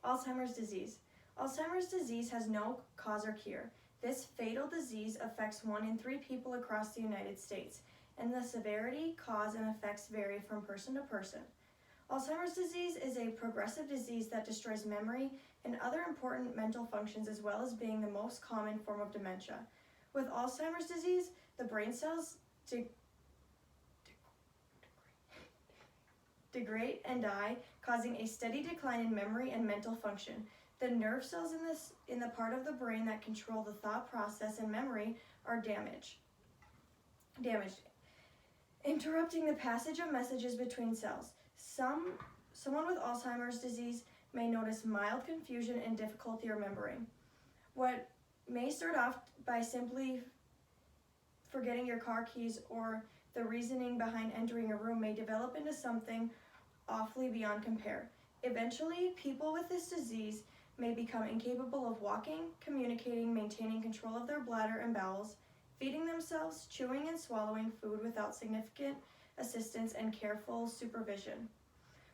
Alzheimer's disease. Alzheimer's disease has no cause or cure. This fatal disease affects 1 in 3 people across the United States, and the severity, cause, and effects vary from person to person. Alzheimer's disease is a progressive disease that destroys memory and other important mental functions, as well as being the most common form of dementia. With Alzheimer's disease, the brain cells degrade and die, causing a steady decline in memory and mental function. The nerve cells in the part of the brain that control the thought process and memory are damaged, interrupting the passage of messages between cells. Someone with Alzheimer's disease may notice mild confusion and difficulty remembering. What may start off by simply forgetting your car keys or the reasoning behind entering a room may develop into something awfully beyond compare. Eventually, people with this disease may become incapable of walking, communicating, maintaining control of their bladder and bowels, feeding themselves, chewing and swallowing food without significant assistance and careful supervision.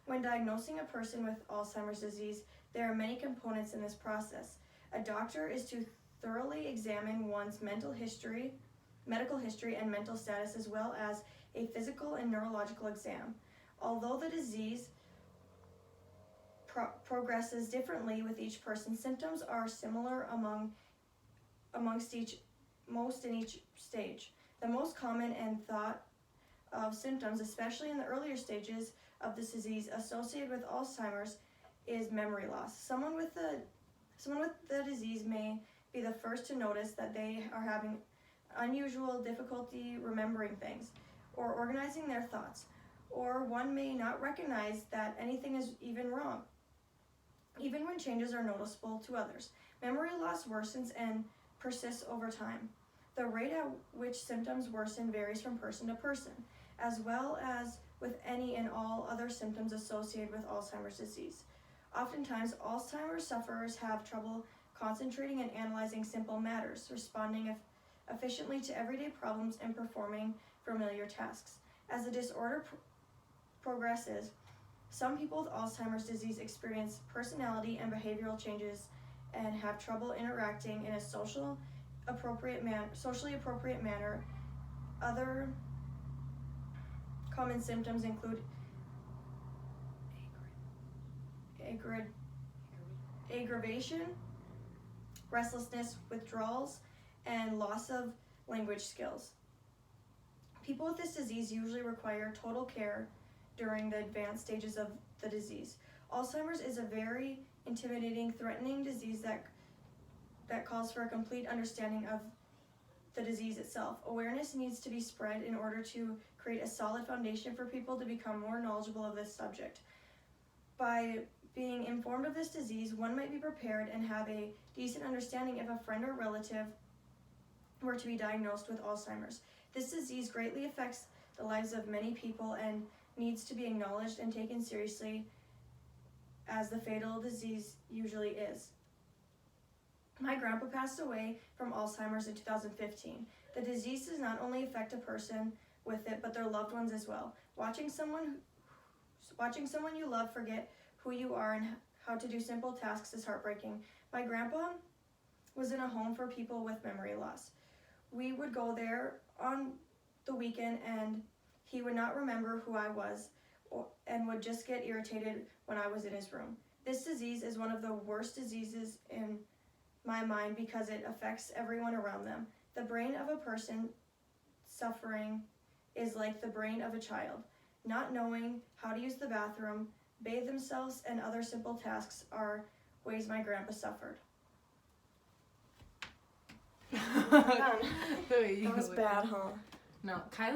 When diagnosing a person with Alzheimer's disease, there are many components in this process. A doctor is to thoroughly examine one's medical history and mental status, as well as a physical and neurological exam. Although the disease progresses differently with each person, symptoms are similar most in each stage. The most common and thought of symptoms, especially in the earlier stages of this disease associated with Alzheimer's, is memory loss. Someone with the disease may be the first to notice that they are having unusual difficulty remembering things or organizing their thoughts, or one may not recognize that anything is even wrong, even when changes are noticeable to others. Memory loss worsens and persists over time. The rate at which symptoms worsen varies from person to person, as well as with any and all other symptoms associated with Alzheimer's disease. Oftentimes, Alzheimer's sufferers have trouble concentrating and analyzing simple matters, responding efficiently to everyday problems, and performing familiar tasks. As the disorder progresses, some people with Alzheimer's disease experience personality and behavioral changes and have trouble interacting in a socially appropriate manner. Other common symptoms include aggravation, restlessness, withdrawals, and loss of language skills. People with this disease usually require total care during the advanced stages of the disease. Alzheimer's is a very intimidating, threatening disease that calls for a complete understanding of the disease itself. Awareness needs to be spread in order to create a solid foundation for people to become more knowledgeable of this subject. By being informed of this disease, one might be prepared and have a decent understanding if a friend or relative were to be diagnosed with Alzheimer's. This disease greatly affects the lives of many people and needs to be acknowledged and taken seriously, as the fatal disease usually is. My grandpa passed away from Alzheimer's in 2015. The disease does not only affect a person with it, but their loved ones as well. Watching someone you love forget who you are and how to do simple tasks is heartbreaking. My grandpa was in a home for people with memory loss. We would go there on the weekend and he would not remember who I was and would just get irritated when I was in his room. This disease is one of the worst diseases in my mind because it affects everyone around them. The brain of a person suffering is like the brain of a child. Not knowing how to use the bathroom, bathe themselves, and other simple tasks are ways my grandpa suffered. That That was bad, huh? No, Kylie.